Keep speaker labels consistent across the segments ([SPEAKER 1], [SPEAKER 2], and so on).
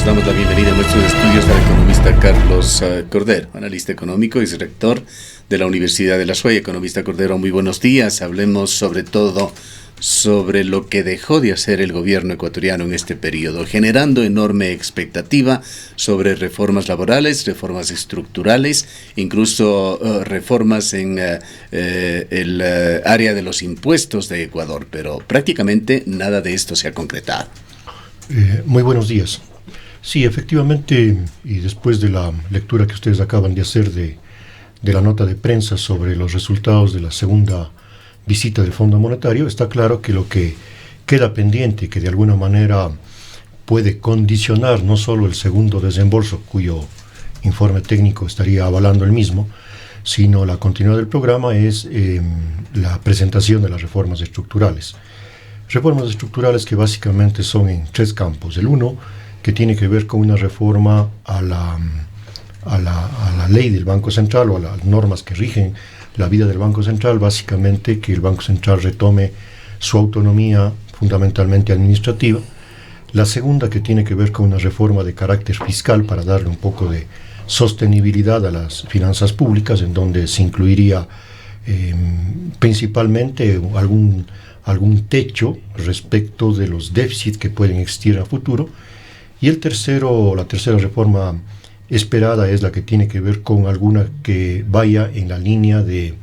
[SPEAKER 1] damos la bienvenida a nuestros estudios al economista Carlos Cordero, analista económico y rector de la Universidad de La Suay. Economista Cordero, muy buenos días. Hablemos sobre todo sobre lo que dejó de hacer el gobierno ecuatoriano en este periodo, generando enorme expectativa sobre reformas laborales, reformas estructurales, incluso reformas en el área de los impuestos de Ecuador, pero prácticamente nada de esto se ha concretado.
[SPEAKER 2] Muy buenos días. Sí, efectivamente, y después de la lectura que ustedes acaban de hacer de la nota de prensa sobre los resultados de la segunda visita del Fondo Monetario, está claro que lo que queda pendiente, que de alguna manera puede condicionar no solo el segundo desembolso, cuyo informe técnico estaría avalando el mismo, sino la continuidad del programa, es la presentación de las reformas estructurales. Reformas estructurales que básicamente son en tres campos. El uno, que tiene que ver con una reforma a la ley del Banco Central o a las normas que rigen la vida del Banco Central, básicamente que el Banco Central retome su autonomía fundamentalmente administrativa. La segunda, que tiene que ver con una reforma de carácter fiscal para darle un poco de sostenibilidad a las finanzas públicas, en donde se incluiría principalmente algún techo respecto de los déficits que pueden existir a futuro. Y la tercera reforma esperada es la que tiene que ver con alguna que vaya en la línea de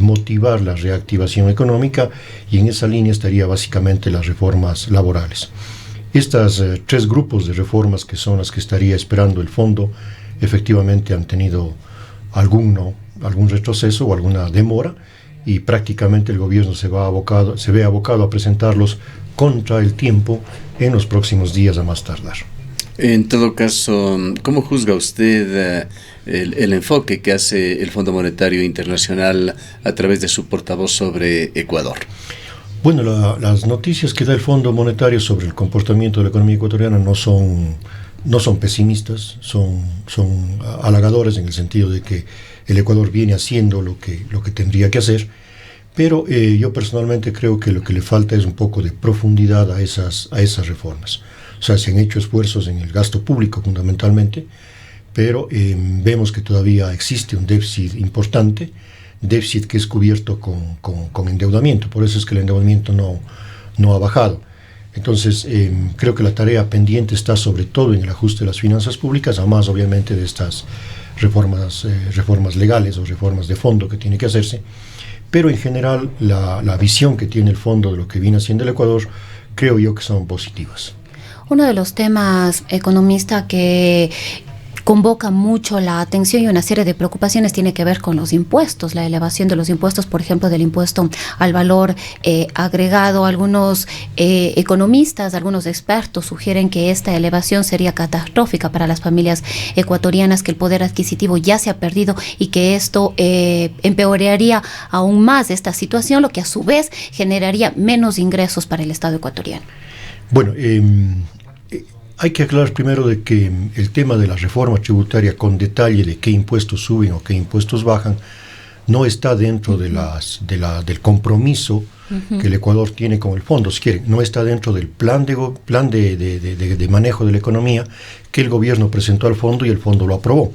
[SPEAKER 2] motivar la reactivación económica, y en esa línea estaría básicamente las reformas laborales. Estas tres grupos de reformas, que son las que estaría esperando el fondo, efectivamente han tenido algún retroceso o alguna demora, y prácticamente el gobierno se ve abocado a presentarlos contra el tiempo en los próximos días a más tardar.
[SPEAKER 1] En todo caso, ¿cómo juzga usted el enfoque que hace el Fondo Monetario Internacional a través de su portavoz sobre Ecuador?
[SPEAKER 2] Bueno, las noticias que da el Fondo Monetario sobre el comportamiento de la economía ecuatoriana no son pesimistas, son halagadoras, en el sentido de que el Ecuador viene haciendo lo que tendría que hacer, pero yo personalmente creo que lo que le falta es un poco de profundidad a esas reformas. O sea, se han hecho esfuerzos en el gasto público fundamentalmente, pero vemos que todavía existe un déficit importante, déficit que es cubierto con endeudamiento. Por eso es que el endeudamiento no ha bajado. Entonces, creo que la tarea pendiente está sobre todo en el ajuste de las finanzas públicas, además obviamente de estas reformas legales o reformas de fondo que tiene que hacerse. Pero en general la visión que tiene el fondo de lo que viene haciendo el Ecuador, creo yo que son positivas.
[SPEAKER 3] Uno de los temas, economista, que convoca mucho la atención y una serie de preocupaciones tiene que ver con los impuestos, la elevación de los impuestos, por ejemplo, del impuesto al valor agregado. Algunos economistas, algunos expertos sugieren que esta elevación sería catastrófica para las familias ecuatorianas, que el poder adquisitivo ya se ha perdido y que esto empeoraría aún más esta situación, lo que a su vez generaría menos ingresos para el Estado ecuatoriano.
[SPEAKER 2] Bueno, hay que aclarar primero de que el tema de la reforma tributaria con detalle de qué impuestos suben o qué impuestos bajan no está dentro del compromiso que el Ecuador tiene con el fondo. Si quieren, no está dentro del plan de manejo de la economía que el gobierno presentó al fondo y el fondo lo aprobó.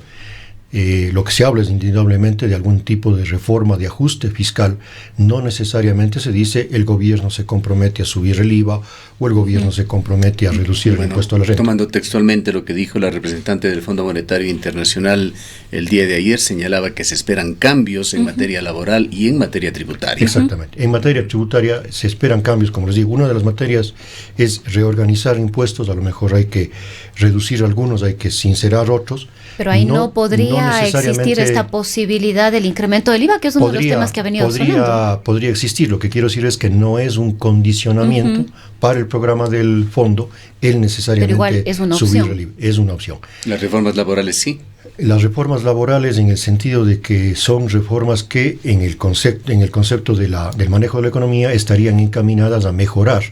[SPEAKER 2] Lo que se habla es indudablemente de algún tipo de reforma de ajuste fiscal. No necesariamente se dice el gobierno se compromete a subir el IVA o el gobierno se compromete a reducir el impuesto a la renta.
[SPEAKER 1] Tomando textualmente lo que dijo la representante del Fondo Monetario Internacional el día de ayer, señalaba que se esperan cambios en materia laboral y en materia tributaria.
[SPEAKER 2] Exactamente. En materia tributaria se esperan cambios, como les digo. Una de las materias es reorganizar impuestos. A lo mejor hay que reducir algunos, hay que sincerar otros.
[SPEAKER 3] Pero ahí no podría existir esta posibilidad del incremento del IVA, que es uno de los temas que ha venido sonando.
[SPEAKER 2] Podría existir. Lo que quiero decir es que no es un condicionamiento para el programa del fondo el necesariamente
[SPEAKER 3] pero igual es una
[SPEAKER 2] subir
[SPEAKER 3] opción.
[SPEAKER 2] el IVA. Es una opción.
[SPEAKER 1] Las reformas laborales sí.
[SPEAKER 2] Las reformas laborales, en el sentido de que son reformas que en el concepto del manejo de la economía estarían encaminadas a mejorar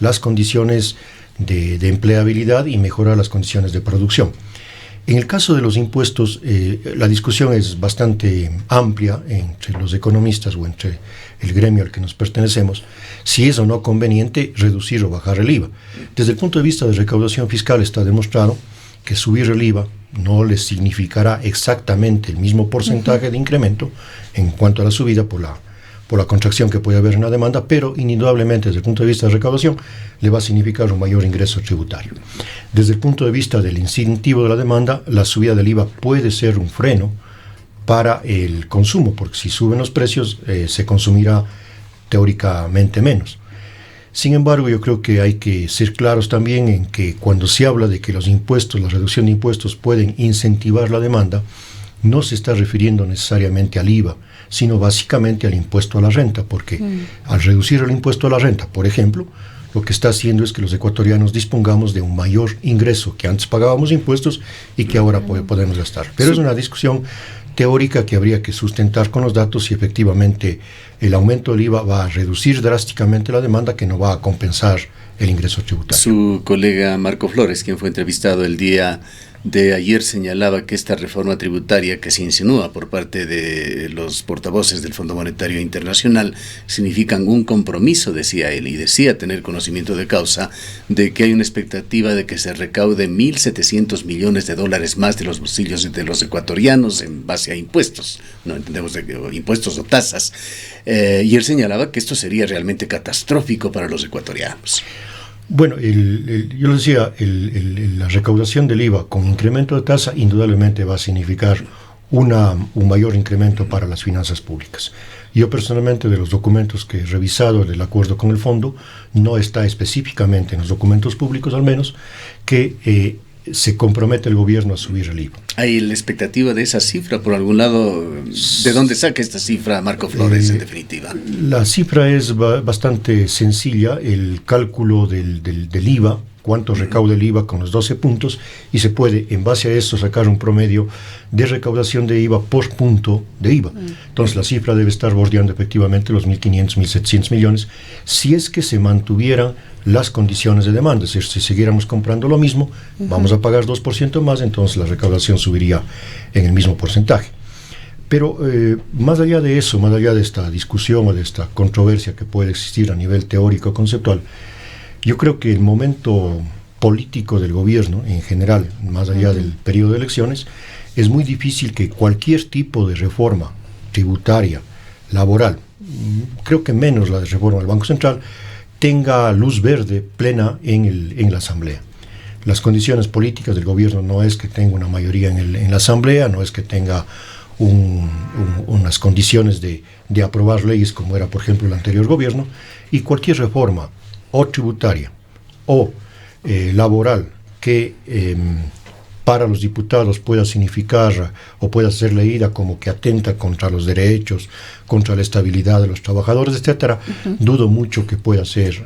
[SPEAKER 2] las condiciones de empleabilidad y mejorar las condiciones de producción. En el caso de los impuestos, la discusión es bastante amplia entre los economistas o entre el gremio al que nos pertenecemos, si es o no conveniente reducir o bajar el IVA. Desde el punto de vista de recaudación fiscal está demostrado que subir el IVA no les significará exactamente el mismo porcentaje de incremento en cuanto a la subida por la contracción que puede haber en la demanda, pero indudablemente desde el punto de vista de recaudación le va a significar un mayor ingreso tributario. Desde el punto de vista del incentivo de la demanda, la subida del IVA puede ser un freno para el consumo, porque si suben los precios se consumirá teóricamente menos. Sin embargo, yo creo que hay que ser claros también en que cuando se habla de que los impuestos, la reducción de impuestos pueden incentivar la demanda, no se está refiriendo necesariamente al IVA, sino básicamente al impuesto a la renta, porque al reducir el impuesto a la renta, por ejemplo, lo que está haciendo es que los ecuatorianos dispongamos de un mayor ingreso, que antes pagábamos impuestos y que ahora podemos gastar. Pero es una discusión teórica que habría que sustentar con los datos si efectivamente el aumento del IVA va a reducir drásticamente la demanda, que no va a compensar el ingreso tributario.
[SPEAKER 1] Su colega Marco Flores, quien fue entrevistado el día de ayer, señalaba que esta reforma tributaria que se insinúa por parte de los portavoces del Fondo Monetario Internacional significan un compromiso, decía él, y decía tener conocimiento de causa de que hay una expectativa de que se recaude 1.700 millones de dólares más de los bolsillos de los ecuatorianos en base a impuestos, no entendemos de impuestos o tasas, y él señalaba que esto sería realmente catastrófico para los ecuatorianos.
[SPEAKER 2] Bueno, yo les decía, la recaudación del IVA con incremento de tasa indudablemente va a significar un mayor incremento para las finanzas públicas. Yo personalmente, de los documentos que he revisado del acuerdo con el fondo, no está específicamente en los documentos públicos al menos que se compromete el gobierno a subir el IVA.
[SPEAKER 1] ¿Hay la expectativa de esa cifra por algún lado? ¿De dónde saca esta cifra Marco Flores en definitiva?
[SPEAKER 2] La cifra es bastante sencilla, el cálculo del IVA, cuánto recauda el IVA con los 12 puntos, y se puede en base a eso sacar un promedio de recaudación de IVA por punto de IVA. Entonces la cifra debe estar bordeando efectivamente los 1.500, 1.700 millones si es que se mantuvieran las condiciones de demanda. Es decir, si siguiéramos comprando lo mismo, vamos a pagar 2% más, entonces la recaudación subiría en el mismo porcentaje. Pero más allá de eso, más allá de esta discusión o de esta controversia que puede existir a nivel teórico conceptual, yo creo que el momento político del gobierno en general, más allá del periodo de elecciones, es muy difícil que cualquier tipo de reforma tributaria, laboral, creo que menos la de reforma del Banco Central, tenga luz verde plena en la Asamblea. Las condiciones políticas del gobierno no es que tenga una mayoría en la Asamblea, no es que tenga unas condiciones de aprobar leyes como era, por ejemplo, el anterior gobierno, y cualquier reforma o tributaria o laboral que para los diputados pueda significar o pueda ser leída como que atenta contra los derechos, contra la estabilidad de los trabajadores, etcétera, dudo mucho que pueda ser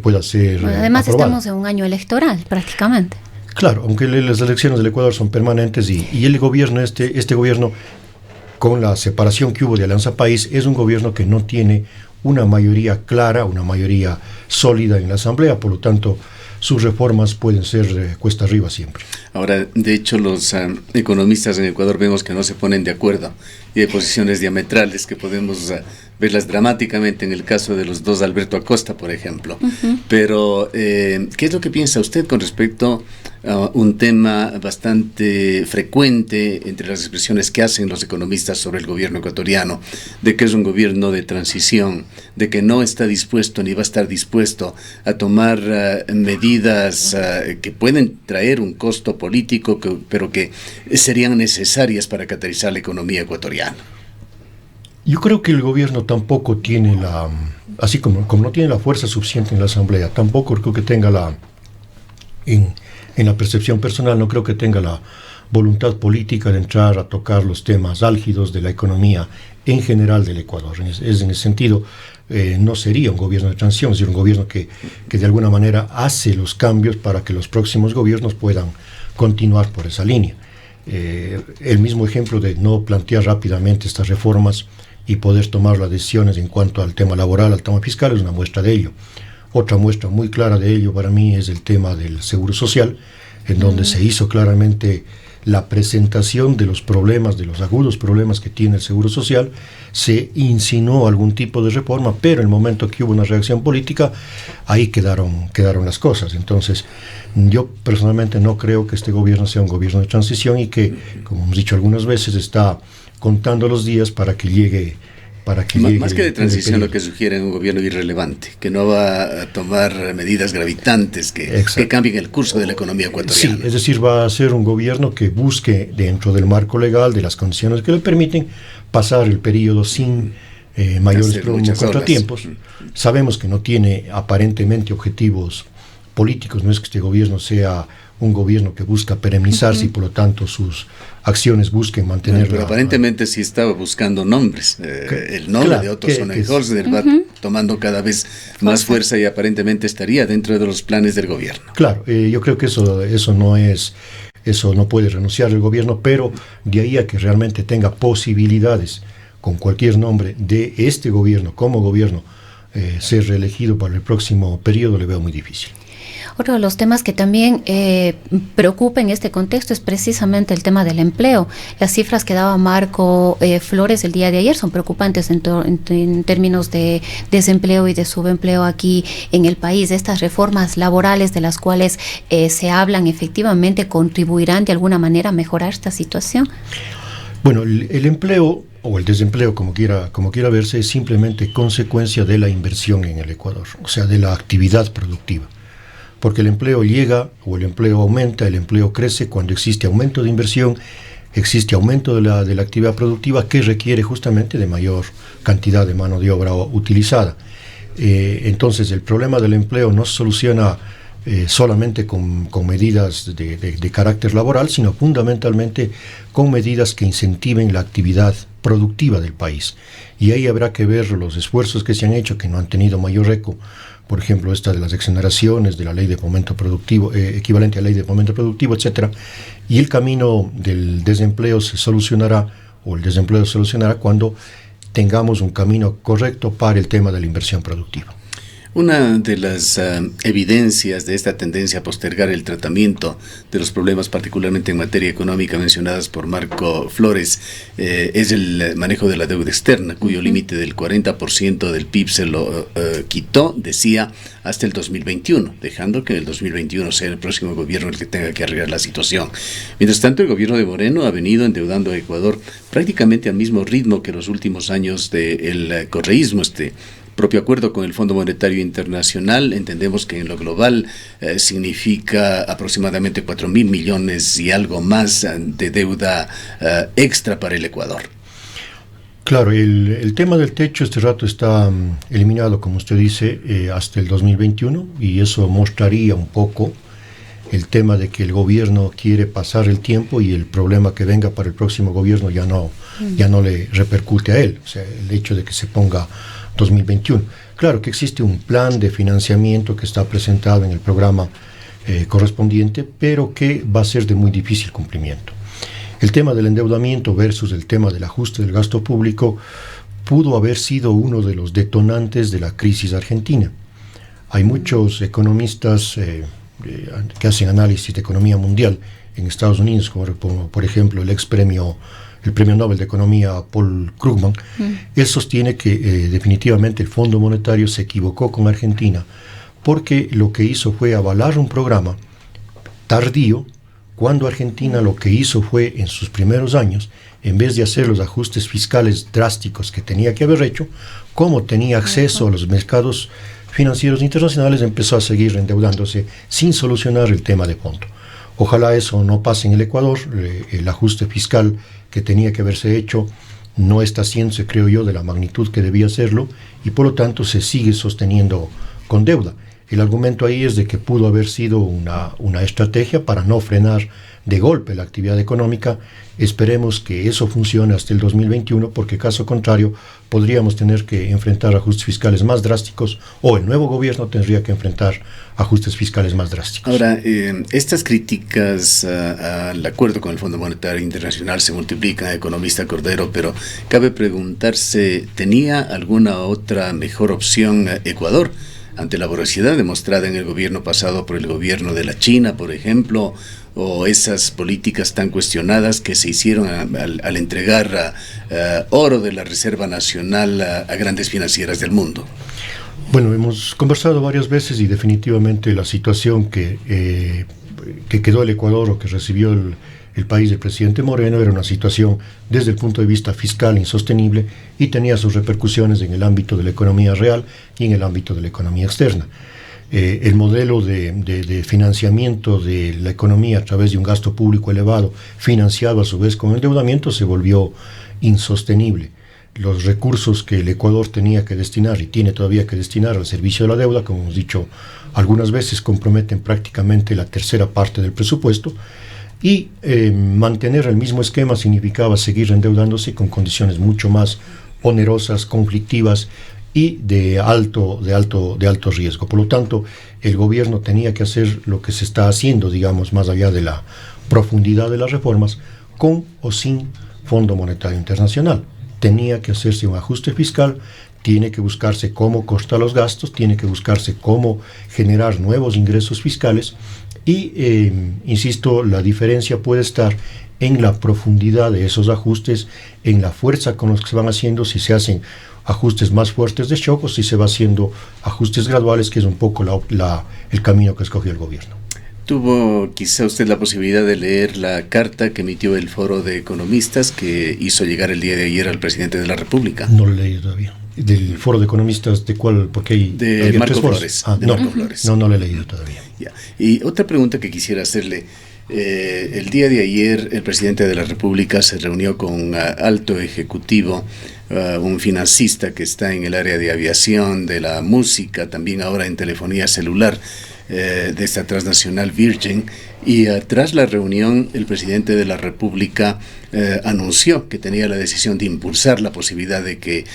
[SPEAKER 3] bueno, además
[SPEAKER 2] aprobada.
[SPEAKER 3] estamos en un año electoral prácticamente.
[SPEAKER 2] Claro, aunque las elecciones del Ecuador son permanentes y el gobierno, este gobierno, con la separación que hubo de Alianza País, es un gobierno que no tiene una mayoría clara, una mayoría sólida en la Asamblea, por lo tanto sus reformas pueden ser cuesta arriba siempre.
[SPEAKER 1] Ahora, de hecho, los economistas en Ecuador vemos que no se ponen de acuerdo y hay posiciones diametrales que podemos verlas dramáticamente en el caso de los dos Alberto Acosta, por ejemplo. Pero, ¿qué es lo que piensa usted con respecto a un tema bastante frecuente entre las expresiones que hacen los economistas sobre el gobierno ecuatoriano, de que es un gobierno de transición, de que no está dispuesto ni va a estar dispuesto a tomar medidas que pueden traer un costo político, pero que serían necesarias para catalizar la economía ecuatoriana?
[SPEAKER 2] Yo creo que el gobierno tampoco tiene así como no tiene la fuerza suficiente en la Asamblea, tampoco creo que tenga en la percepción personal, no creo que tenga la voluntad política de entrar a tocar los temas álgidos de la economía en general del Ecuador. En ese sentido, no sería un gobierno de transición, es decir, un gobierno que de alguna manera hace los cambios para que los próximos gobiernos puedan continuar por esa línea. El mismo ejemplo de no plantear rápidamente estas reformas y poder tomar las decisiones en cuanto al tema laboral, al tema fiscal, es una muestra de ello. Otra muestra muy clara de ello para mí es el tema del seguro social, en donde se hizo claramente la presentación de los problemas, de los agudos problemas que tiene el Seguro Social. Se insinuó algún tipo de reforma, pero en el momento que hubo una reacción política, ahí quedaron las cosas. Entonces, yo personalmente no creo que este gobierno sea un gobierno de transición y que, como hemos dicho algunas veces, está contando los días para que llegue.
[SPEAKER 1] Más que de transición, lo que sugiere un gobierno irrelevante, que no va a tomar medidas gravitantes que cambien el curso de la economía ecuatoriana.
[SPEAKER 2] Sí, es decir, va a ser un gobierno que busque, dentro del marco legal, de las condiciones que le permiten, pasar el periodo sin mayores contratiempos. Sabemos que no tiene aparentemente objetivos políticos, no es que este gobierno sea un gobierno que busca perennizarse y por lo tanto sus acciones busquen mantener.
[SPEAKER 1] Pero aparentemente sí estaba buscando nombres. El nombre de Otto Sonnenholzer va tomando cada vez más fuerza y aparentemente estaría dentro de los planes del gobierno.
[SPEAKER 2] Claro, yo creo que eso no puede renunciar el gobierno, pero de ahí a que realmente tenga posibilidades con cualquier nombre de este gobierno como gobierno ser reelegido para el próximo periodo, le veo muy difícil.
[SPEAKER 3] Otro de los temas que también preocupa en este contexto es precisamente el tema del empleo. Las cifras que daba Marco Flores el día de ayer son preocupantes en términos de desempleo y de subempleo aquí en el país. Estas reformas laborales de las cuales se hablan efectivamente contribuirán de alguna manera a mejorar esta situación.
[SPEAKER 2] Bueno, el empleo o el desempleo, como quiera verse, es simplemente consecuencia de la inversión en el Ecuador, o sea, de la actividad productiva. Porque el empleo llega o el empleo aumenta, el empleo crece cuando existe aumento de inversión, existe aumento de la actividad productiva que requiere justamente de mayor cantidad de mano de obra utilizada. Entonces el problema del empleo no se soluciona solamente con medidas de carácter laboral, sino fundamentalmente con medidas que incentiven la actividad productiva del país. Y ahí habrá que ver los esfuerzos que se han hecho, que no han tenido mayor eco. Por ejemplo, esta de las exoneraciones, de la ley de fomento productivo, equivalente a la ley de fomento productivo, etcétera. Y el camino del desempleo se solucionará cuando tengamos un camino correcto para el tema de la inversión productiva.
[SPEAKER 1] Una de las evidencias de esta tendencia a postergar el tratamiento de los problemas, particularmente en materia económica, mencionadas por Marco Flores, es el manejo de la deuda externa, cuyo límite del 40% del PIB se lo quitó, decía, hasta el 2021, dejando que en el 2021 sea el próximo gobierno el que tenga que arreglar la situación. Mientras tanto, el gobierno de Moreno ha venido endeudando a Ecuador prácticamente al mismo ritmo que los últimos años del correísmo. Propio acuerdo con el Fondo Monetario Internacional, entendemos que en lo global significa aproximadamente 4.000 millones y algo más de deuda extra para el Ecuador.
[SPEAKER 2] Claro, el tema del techo este rato está eliminado, como usted dice, hasta el 2021, y eso mostraría un poco el tema de que el gobierno quiere pasar el tiempo y el problema que venga para el próximo gobierno ya no le repercute a él, o sea, el hecho de que se ponga 2021. Claro que existe un plan de financiamiento que está presentado en el programa correspondiente, pero que va a ser de muy difícil cumplimiento. El tema del endeudamiento versus el tema del ajuste del gasto público pudo haber sido uno de los detonantes de la crisis argentina. Hay muchos economistas que hacen análisis de economía mundial en Estados Unidos, como por ejemplo el Premio Nobel de Economía Paul Krugman. Él sostiene que definitivamente el Fondo Monetario se equivocó con Argentina porque lo que hizo fue avalar un programa tardío, cuando Argentina lo que hizo fue, en sus primeros años, en vez de hacer los ajustes fiscales drásticos que tenía que haber hecho, como tenía acceso a los mercados financieros internacionales, empezó a seguir endeudándose sin solucionar el tema de fondo. Ojalá eso no pase en el Ecuador. El ajuste fiscal que tenía que haberse hecho no está haciéndose, creo yo, de la magnitud que debía hacerlo, y por lo tanto se sigue sosteniendo con deuda. El argumento ahí es de que pudo haber sido una estrategia para no frenar de golpe la actividad económica. Esperemos que eso funcione hasta el 2021, porque caso contrario podríamos tener que enfrentar ajustes fiscales más drásticos, o el nuevo gobierno tendría que enfrentar ajustes fiscales más drásticos.
[SPEAKER 1] Ahora, estas críticas al acuerdo con el Fondo Monetario Internacional se multiplican, economista Cordero, pero cabe preguntarse, ¿tenía alguna otra mejor opción Ecuador? ante la voracidad demostrada en el gobierno pasado por el gobierno de la China, por ejemplo, o esas políticas tan cuestionadas que se hicieron al entregar oro de la Reserva Nacional a grandes financieras del mundo?
[SPEAKER 2] Bueno, hemos conversado varias veces y definitivamente la situación que quedó el Ecuador o que recibió el país del presidente Moreno era una situación desde el punto de vista fiscal insostenible y tenía sus repercusiones en el ámbito de la economía real y en el ámbito de la economía externa. El modelo de financiamiento de la economía a través de un gasto público elevado, financiado a su vez con endeudamiento, se volvió insostenible. Los recursos que el Ecuador tenía que destinar y tiene todavía que destinar al servicio de la deuda, como hemos dicho algunas veces, comprometen prácticamente la tercera parte del presupuesto, y mantener el mismo esquema significaba seguir endeudándose con condiciones mucho más onerosas, conflictivas y de alto riesgo. Por lo tanto, el gobierno tenía que hacer lo que se está haciendo, digamos, más allá de la profundidad de las reformas, con o sin Fondo Monetario Internacional. Tenía que hacerse un ajuste fiscal, tiene que buscarse cómo cortar los gastos, tiene que buscarse cómo generar nuevos ingresos fiscales y, insisto, la diferencia puede estar en la profundidad de esos ajustes, en la fuerza con los que se van haciendo, si se hacen ajustes más fuertes de shock o si se va haciendo ajustes graduales, que es un poco el camino que escogió el gobierno.
[SPEAKER 1] ¿Tuvo quizá usted la posibilidad de leer la carta que emitió el Foro de Economistas que hizo llegar el día de ayer al presidente de la República?
[SPEAKER 2] No lo he leído todavía. ¿Del Foro de Economistas de cuál? Porque hay
[SPEAKER 1] de Marco Flores.
[SPEAKER 2] Marco Flores. No lo he leído todavía.
[SPEAKER 1] Ya. Y otra pregunta que quisiera hacerle. El día de ayer el presidente de la República se reunió con un alto ejecutivo, un financista que está en el área de aviación, de la música, también ahora en telefonía celular, de esta transnacional Virgin, y tras la reunión el presidente de la República anunció que tenía la decisión de impulsar la posibilidad de que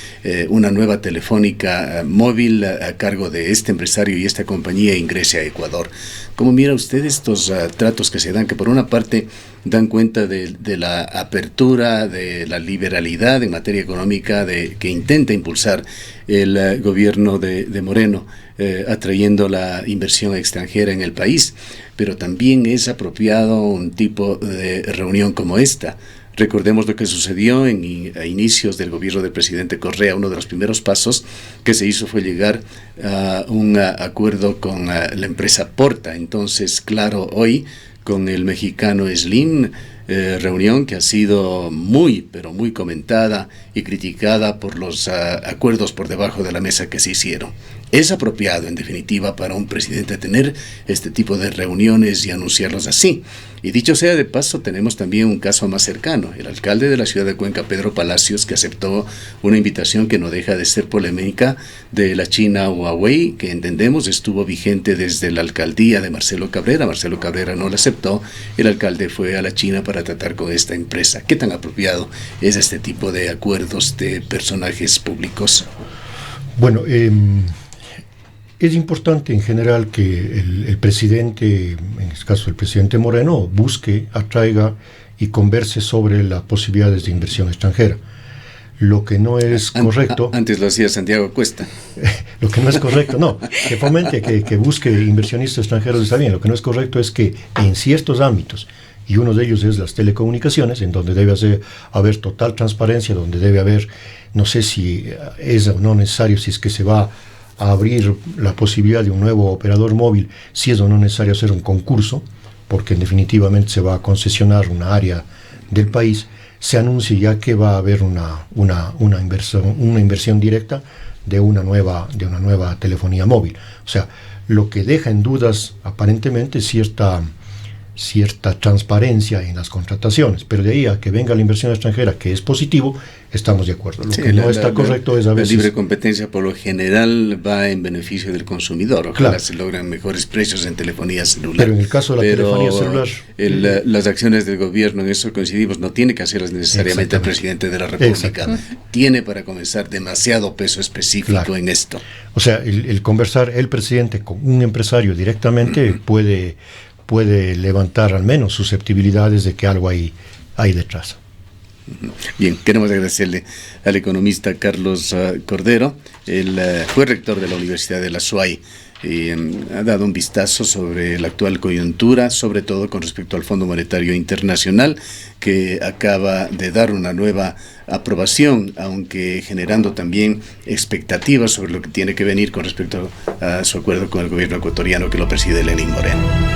[SPEAKER 1] una nueva telefónica móvil a cargo de este empresario y esta compañía ingrese a Ecuador. ¿Cómo mira usted estos tratos que se dan, que por una parte dan cuenta de la apertura, de la liberalidad en materia económica que intenta impulsar el gobierno de Moreno, atrayendo la inversión extranjera en el país, pero también es apropiado un tipo de reunión como esta? Recordemos lo que sucedió a inicios del gobierno del presidente Correa. Uno de los primeros pasos que se hizo fue llegar a un acuerdo con la empresa Porta. Entonces, claro, hoy con el mexicano Slim, reunión que ha sido muy, pero muy comentada y criticada por los acuerdos por debajo de la mesa que se hicieron. Es apropiado, en definitiva, para un presidente tener este tipo de reuniones y anunciarlos así. Y dicho sea de paso, tenemos también un caso más cercano. El alcalde de la ciudad de Cuenca, Pedro Palacios, que aceptó una invitación que no deja de ser polémica de la China Huawei, que entendemos estuvo vigente desde la alcaldía de Marcelo Cabrera. Marcelo Cabrera no la aceptó. El alcalde fue a la China para tratar con esta empresa. ¿Qué tan apropiado es este tipo de acuerdos de personajes públicos?
[SPEAKER 2] Bueno, es importante en general que el presidente, en este caso el presidente Moreno, busque, atraiga y converse sobre las posibilidades de inversión extranjera. Lo que no es correcto...
[SPEAKER 1] Antes lo hacía Santiago Cuesta.
[SPEAKER 2] Lo que no es correcto, no, que fomente, que busque inversionistas extranjeros está bien. Lo que no es correcto es que en ciertos ámbitos, y uno de ellos es las telecomunicaciones, en donde debe haber total transparencia, donde debe haber, no sé si es o no necesario, si es que se va a abrir la posibilidad de un nuevo operador móvil, si es o no necesario hacer un concurso, porque definitivamente se va a concesionar una área del país, se anuncia ya que va a haber una inversión directa de una nueva telefonía móvil. O sea, lo que deja en dudas aparentemente cierta transparencia en las contrataciones, pero de ahí a que venga la inversión extranjera, que es positivo, estamos de acuerdo. Lo que no está correcto es a veces...
[SPEAKER 1] La libre competencia por lo general va en beneficio del consumidor. Ojalá se logran mejores precios en telefonía celular.
[SPEAKER 2] Pero en el caso de la telefonía celular...
[SPEAKER 1] las acciones del gobierno, en eso coincidimos, no tiene que hacerlas necesariamente el presidente de la República. Tiene para comenzar demasiado peso específico en esto.
[SPEAKER 2] O sea, el conversar el presidente con un empresario directamente puede levantar al menos susceptibilidades de que algo hay detrás.
[SPEAKER 1] Bien, queremos agradecerle al economista Carlos Cordero. Él fue rector de la Universidad de la SUAY y ha dado un vistazo sobre la actual coyuntura, sobre todo con respecto al Fondo Monetario Internacional, que acaba de dar una nueva aprobación, aunque generando también expectativas sobre lo que tiene que venir con respecto a su acuerdo con el gobierno ecuatoriano que lo preside Lenín Moreno.